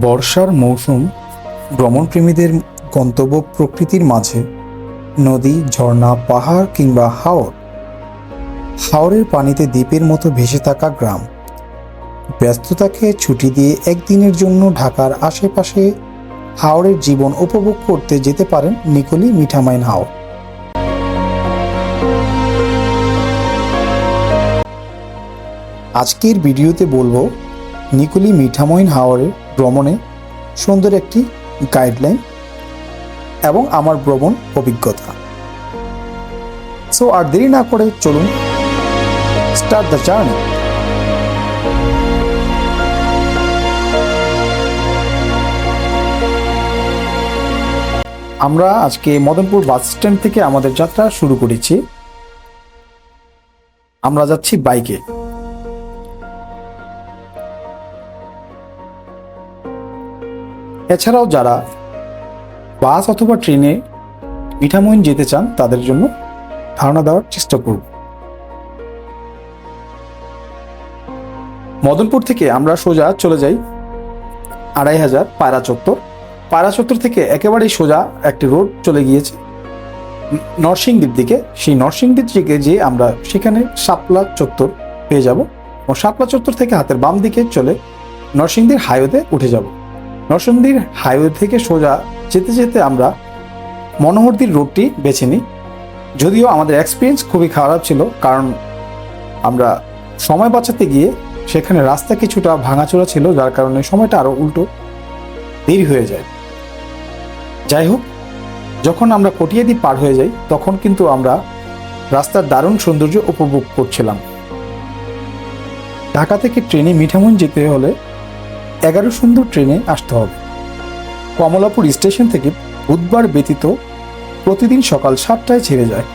বর্ষার মৌসুম ভ্রমণপ্রেমীদের গন্তব্য প্রকৃতির মাঝে। নদী, ঝর্ণা, পাহাড় কিংবা হাওরের পানিতে দ্বীপের মতো ভেসে থাকা গ্রাম। ব্যস্ততাকে ছুটি দিয়ে একদিনের জন্য ঢাকার আশেপাশে হাওরের জীবন উপভোগ করতে যেতে পারেন নিকলী মিঠামইন হাওর। আজকের ভিডিওতে বলবো নিকলী মিঠামইন হাওরে ভ্রমণে সুন্দর একটি গাইডলাইন এবং আমার ভ্রমণ অভিজ্ঞতা। সো আর দেরি না করে চলুন স্টার্ট দ্য জার্নি। আমরা আজকে মদনপুর বাস স্ট্যান্ড থেকে আমাদের যাত্রা শুরু করেছি। আমরা যাচ্ছি বাইকে। এছাড়াও যারা বাস অথবা ট্রেনে মিঠামইন যেতে চান তাদের জন্য ধারণা দেওয়ার চেষ্টা করব। মদনপুর থেকে আমরা সোজা চলে যাই ২৫০০ পায়রা চত্বর। পায়রা চত্বর থেকে একেবারেই সোজা একটি রোড চলে গিয়েছে নরসিংদীর দিকে। সেই নরসিংদীর দিকে যেয়ে আমরা সেখানে শাপলা চত্বর পেয়ে যাব এবং শাপলা চত্বর থেকে হাতের বাম দিকে চলে নরসিংদীর হাইওয়েতে উঠে যাব। নরসিংদীর হাইওয়ে থেকে সোজা যেতে যেতে আমরা মনোহরদীর রোডটি বেছে নিই। যদিও আমাদের এক্সপিরিয়েন্স খুবই খারাপ ছিল, কারণ আমরা সময় বাঁচাতে গিয়ে সেখানে রাস্তা কিছুটা ভাঙাচোরা ছিল, যার কারণে সময়টা আরও উল্টো দেরি হয়ে যায়। যাই হোক, যখন আমরা কটিয়াদি পার হয়ে যাই তখন কিন্তু আমরা রাস্তার দারুণ সৌন্দর্য উপভোগ করছিলাম। ঢাকা থেকে ট্রেনে মিঠামইন যেতে হলে 11 সুন্দর ট্রেনে আসতে হবে। কমলাপুর স্টেশন থেকে বুধবার ব্যতীত প্রতিদিন সকাল 7টায় ছেড়ে যায়।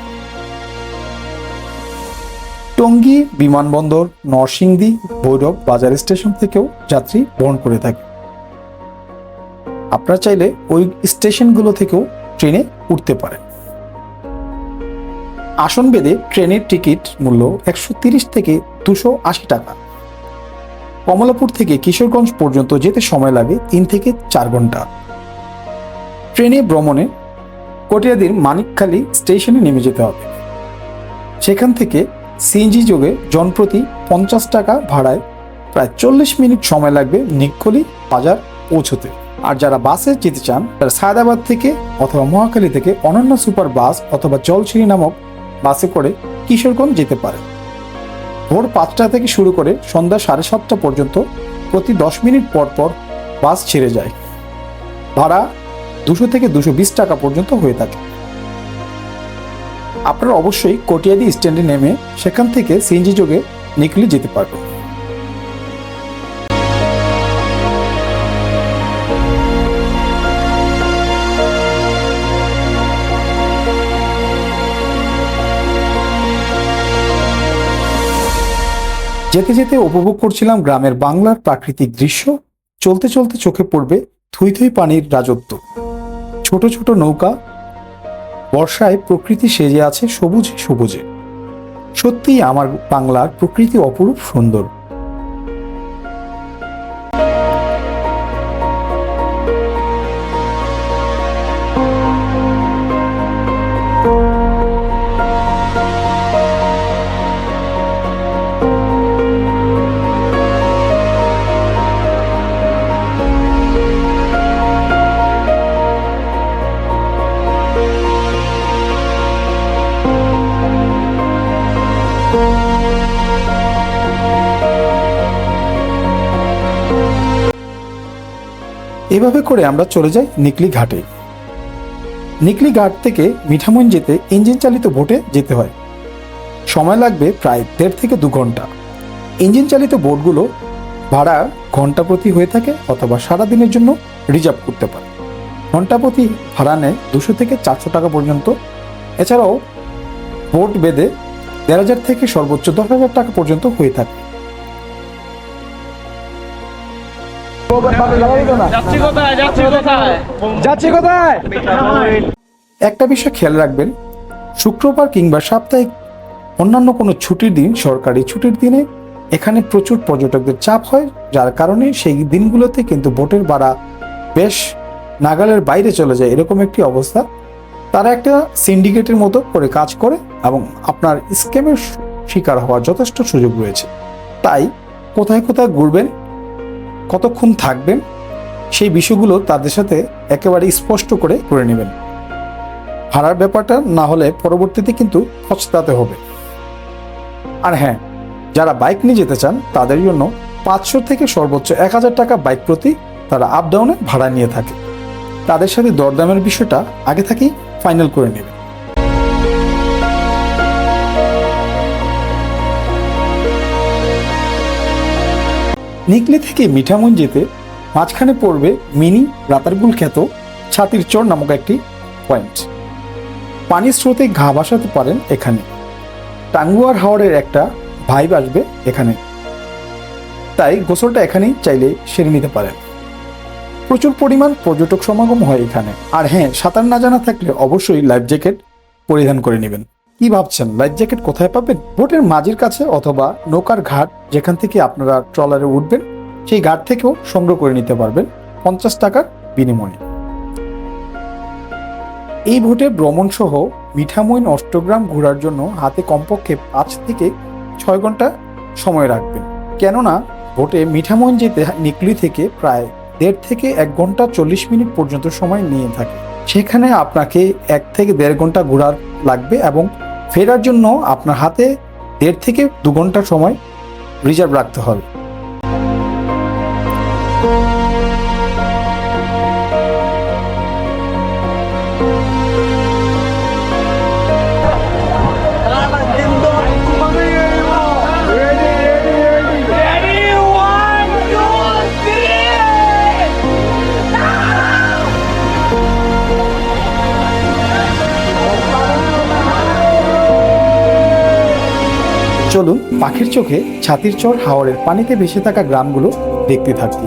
টঙ্গী বিমানবন্দর, নরসিংদী, ভৈরব বাজার স্টেশন থেকেও যাত্রী বহন করে থাকে। আপনারা চাইলে ওই স্টেশনগুলো থেকেও ট্রেনে উঠতে পারেন। আসন বেঁধে ট্রেনের টিকিট মূল্য 130 থেকে 280 টাকা। কমলাপুর থেকে কিশোরগঞ্জ পর্যন্ত যেতে সময় লাগে 3 থেকে 4 ঘন্টা। ট্রেনে ভ্রমণে কটিয়াদীর মানিকখালী স্টেশনে নেমে যেতে হবে। সেখান থেকে সিএনজি যোগে জনপ্রতি 50 টাকা ভাড়ায় প্রায় 40 মিনিট সময় লাগবে নিকলী বাজার পৌঁছতে। আর যারা বাসে যেতে চান তারা সায়দাবাদ থেকে অথবা মহাখালী থেকে অনন্য সুপার বাস অথবা জলছিরি নামক বাসে করে কিশোরগঞ্জ যেতে পারে। ভোর 5টা থেকে শুরু করে সন্ধ্যা 7:30 পর্যন্ত প্রতি 10 মিনিট পর পর বাস ছেড়ে যায়। ভাড়া 200 থেকে 220 টাকা পর্যন্ত হয়ে থাকে। আপনারা অবশ্যই কটিয়াদি স্ট্যান্ডে নেমে সেখান থেকে সিএনজি যোগে নিকলী যেতে পারবেন। যেতে যেতে উপভোগ করছিলাম গ্রামের বাংলার প্রাকৃতিক দৃশ্য। চলতে চলতে চোখে পড়বে থুই থুই পানির রাজত্ব। ছোট ছোট নৌকা, বর্ষায় প্রকৃতি সেজে আছে সবুজে সবুজে। সত্যিই আমার বাংলার প্রকৃতি অপরূপ সুন্দর। এভাবে করে আমরা চলে যাই নিকলী ঘাটে। নিকলী ঘাট থেকে মিঠামইন যেতে ইঞ্জিন চালিত বোটে যেতে হয়। সময় লাগবে প্রায় 1.5 থেকে 2 ঘন্টা। ইঞ্জিন চালিত বোটগুলো ভাড়া ঘন্টা প্রতি হয়ে থাকে অথবা সারাদিনের জন্য রিজার্ভ করতে পারে। ঘন্টা প্রতি ভাড়া নেয় 200 থেকে 400 টাকা পর্যন্ত। এছাড়াও বোট বেঁধে 1,500 থেকে সর্বোচ্চ 10,000 টাকা পর্যন্ত হয়ে থাকে। একটা বিষয় খেয়াল রাখবেন, শুক্রবার কিংবা সাপ্তাহিক অন্যান্য কোনো ছুটির দিন, সরকারি ছুটির দিনে এখানে প্রচুর পর্যটকদের চাপ হয়, যার কারণে সেই দিনগুলোতে কিন্তু বোটের ভাড়া বেশ নাগালের বাইরে চলে যায়। এরকম একটি অবস্থা। তারা একটা সিন্ডিকেটের মতো করে কাজ করে এবং আপনার স্ক্যামের শিকার হওয়ার যথেষ্ট সুযোগ রয়েছে। তাই কোথায় কোথায় ঘুরবেন, কতক্ষণ থাকবেন, সেই বিষয়গুলো তাদের সাথে একেবারে স্পষ্ট করে নেবেন। ভাড়ার ব্যাপারটা না হলে পরবর্তীতে কিন্তু পছতাতে হবে। আর হ্যাঁ, যারা বাইক নিয়ে যেতে চান তাদের জন্য 500 থেকে সর্বোচ্চ 1000 টাকা বাইক প্রতি তারা আপ ডাউনে ভাড়া নিয়ে থাকে। তাদের সাথে দরদামের বিষয়টা আগে থেকেই ফাইনাল করে নেবেন। নিকলি থেকে মিঠামইন যেতে মাঝখানে পড়বে মিনি রাতারগুল খ্যাত ছাতির চর নামক একটি পয়েন্ট। পানির স্রোতে ঘা ভাসাতে পারেন এখানে। টাঙ্গুয়ার হাওরের একটা ভাইব আসবে এখানে, তাই গোসলটা এখানেই চাইলে সেরে নিতে পারেন। প্রচুর পরিমাণ পর্যটক সমাগম হয় এখানে। আর হ্যাঁ, সাঁতার না জানা থাকলে অবশ্যই লাইফ জ্যাকেট পরিধান করে নেবেন। কি ভাবছেন লাইফ জ্যাকেট কোথায় পাবেন? বোটের মাঝির কাছে অথবা নৌকার ঘাট যেখান থেকে আপনারা ট্রলারে উঠবেন সেই ঘাট থেকেও সংগ্রহ করে নিতে পারবেন 50 টাকার বিনিময়ে। এই বোটে ভ্রমণ সহ মিঠামইন অষ্টগ্রাম ঘোরার জন্য হাতে কমপক্ষে 5 থেকে 6 ঘন্টা সময় রাখবেন, কেননা বোটে মিঠামইন যেতে নিকলি থেকে প্রায় 1.5 থেকে 1 ঘন্টা 40 মিনিট পর্যন্ত সময় নিয়ে থাকে। সেখানে আপনাকে 1 থেকে 1.5 ঘন্টা ঘোরার লাগবে এবং ফেরার জন্য আপনার হাতে 1.5 থেকে 2 ঘন্টা সময় রিজার্ভ রাখতে হবে। চলুন পাখির চোখে ছাতির চর হাওরের পানিতে ভেসে থাকা গ্রামগুলো দেখতে থাকি।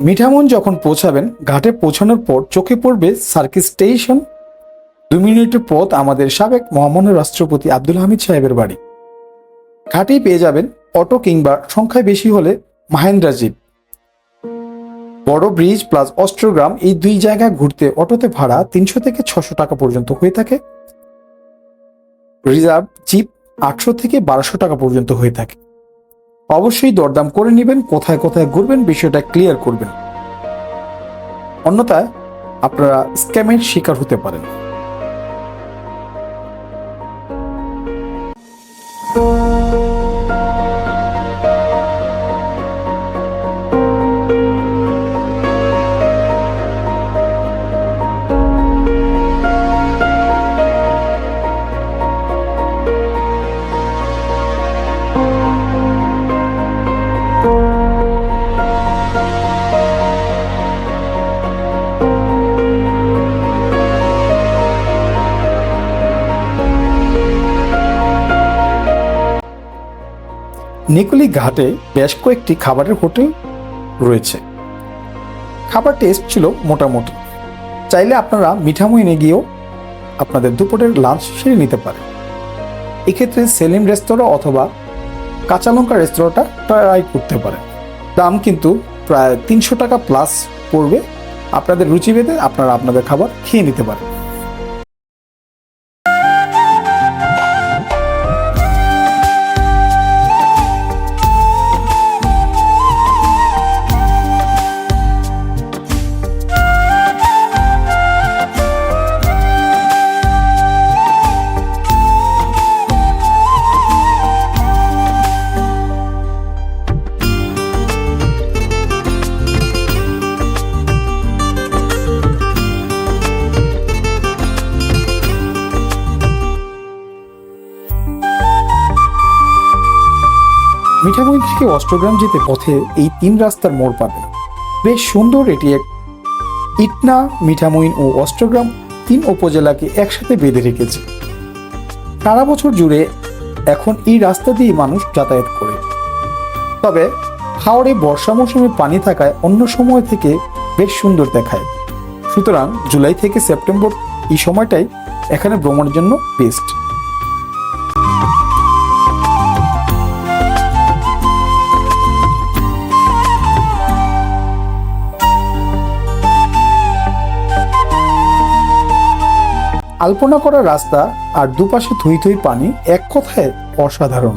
মিঠামইন যখন পৌঁছাবেন, ঘাটে পৌঁছানোর পর চোখে পড়বে সার্কিট স্টেশন 2 মিনিটের পথ আমাদের সাবেক মহামান্য রাষ্ট্রপতি আব্দুল হামিদ সাহেবের বাড়ি। ঘাটেই পেয়ে যাবেন অটো কিংবা সংখ্যায় বেশি হলে মাহেন্দ্রা জিপ। বড় ব্রিজ প্লাস অস্ট্রগ্রাম এই 2 জায়গা ঘুরতে অটোতে ভাড়া 300 থেকে 600 টাকা পর্যন্ত হয়ে থাকে। রিজার্ভ জিপ 800 থেকে 1200 টাকা পর্যন্ত হয়ে থাকে। অবশ্যই দরদাম করে নেবেন, কোথায় কোথায় ঘুরবেন বিষয়টা ক্লিয়ার করবেন, অন্যথায় আপনারা স্ক্যামের শিকার হতে পারেন। নিকলি ঘাটে বেশ কয়েকটি খাবারের হোটেল রয়েছে। খাবার টেস্ট ছিল মোটামুটি। চাইলে আপনারা মিঠামইনে গিয়েও আপনাদের দুপুরের লাঞ্চ সেরে নিতে পারেন। এক্ষেত্রে সেলিম রেস্তোরাঁ অথবা কাঁচালঙ্কা রেস্তোরাঁটা ট্রাই করতে পারেন। দাম কিন্তু প্রায় 300 টাকা প্লাস পড়বে। আপনাদের রুচিভেদে আপনারা আপনাদের খাবার খেয়ে নিতে পারেন। মিঠামইন থেকে অষ্টগ্রাম যেতে পথে এই 3 রাস্তার মোড় পাবেন। বেশ সুন্দর এটি ইটনা, মিঠামইন ও অষ্টগ্রাম 3 উপজেলাকে একসাথে বেঁধে রেখেছে। সারা বছর জুড়ে এখন এই রাস্তা দিয়ে মানুষ যাতায়াত করে। তবে হাওড়ে বর্ষা মৌসুমে পানি থাকায় অন্য সময় থেকে বেশ সুন্দর দেখায়। সুতরাং জুলাই থেকে সেপ্টেম্বর এই সময়টাই এখানে ভ্রমণের জন্য বেস্ট। আলপনা করা রাস্তা আর দুপাশে থই থই পানি, এক কথায় অসাধারণ।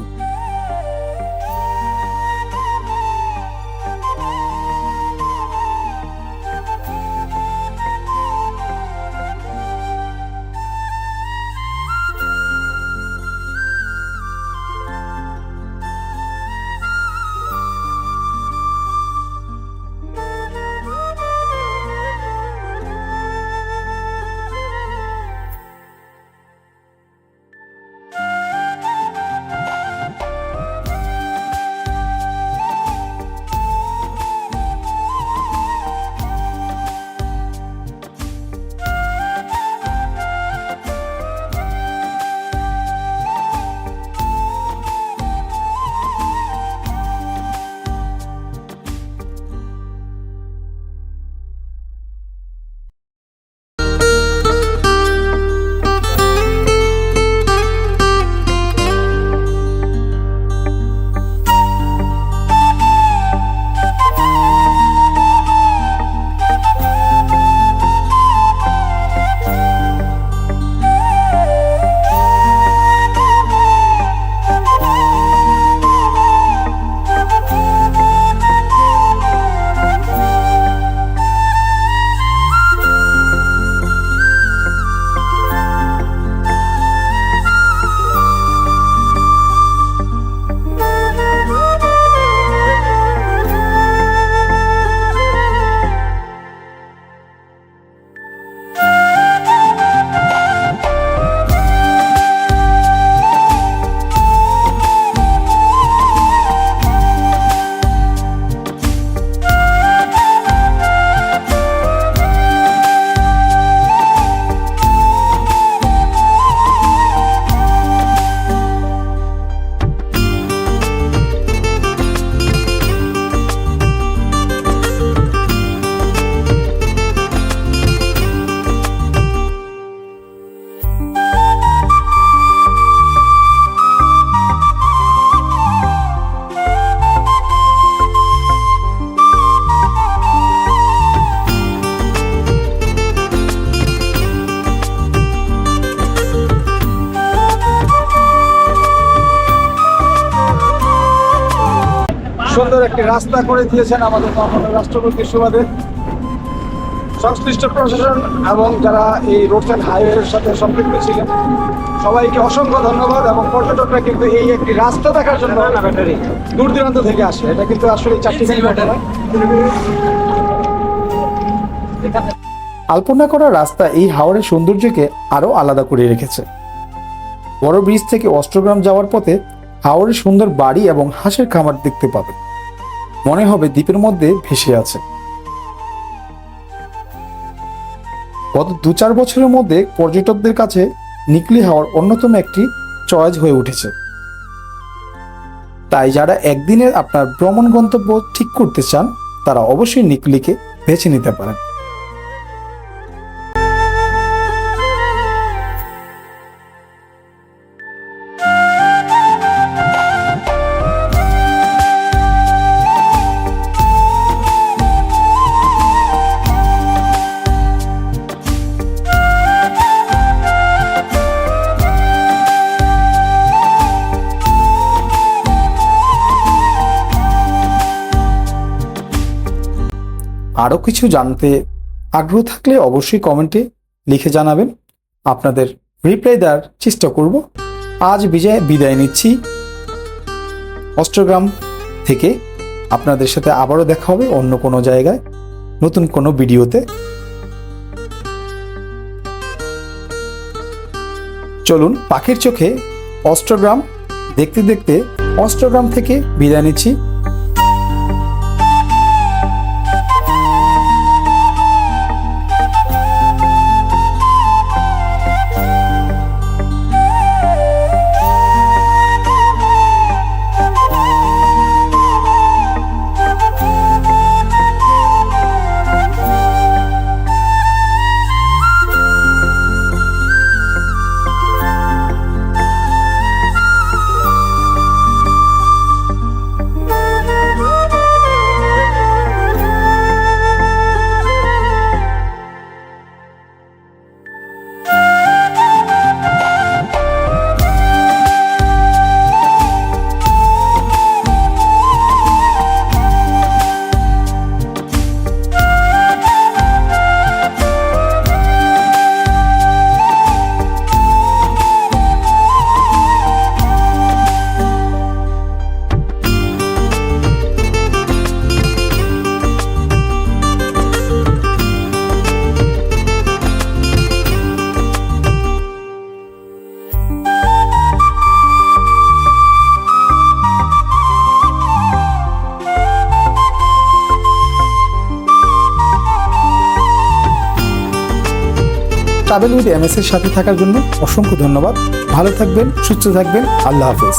সুন্দর একটি রাস্তা করে দিয়েছেন আমাদের মহামান্য রাষ্ট্রপতির সুবাদে। সংশ্লিষ্ট প্রশাসন এবং যারা এই রোড অ্যান্ড হাইওয়ের সাথে সম্পৃক্ত ছিলেন সবাইকে অসংখ্য ধন্যবাদ। এবং পর্যটকরা কিন্তু এই একটি রাস্তা দেখার জন্য দূর দূরান্ত থেকে আসে। এটা কিন্তু আসলে চারটিখানি ঘটনা। আলপনা করা রাস্তা এই হাওরের সৌন্দর্যকে আরো আলাদা করে রেখেছে। বড় ব্রিজ থেকে অষ্টগ্রাম যাওয়ার পথে হাওরের সুন্দর বাড়ি এবং হাঁসের খামার দেখতে পাবে, মনে হবে দ্বীপের মধ্যে ভেসে আছে। গত 2-4 বছরের মধ্যে পর্যটকদের কাছে নিকলি হাওর অন্যতম একটি চয়েস হয়ে উঠেছে। তাই যারা একদিনের আপনার ভ্রমণ গন্তব্য ঠিক করতে চান তারা অবশ্যই নিকলিকে বেছে নিতে পারেন। আরও কিছু জানতে আগ্রহ থাকলে অবশ্যই কমেন্টে লিখে জানাবেন, আপনাদের রিপ্লাই দেওয়ার চেষ্টা করব। আজ বিদায় নিচ্ছি অষ্টগ্রাম থেকে। আপনাদের সাথে আবারও দেখা হবে অন্য কোনো জায়গায় নতুন কোনো ভিডিওতে। চলুন পাখির চোখে অষ্টগ্রাম দেখতে দেখতে অষ্টগ্রাম থেকে বিদায় নিচ্ছি। ট্রাভেল উইথ MS এর সাথে থাকার জন্য অসংখ্য ধন্যবাদ। ভালো থাকবেন, সুস্থ থাকবেন। আল্লাহ হাফেজ।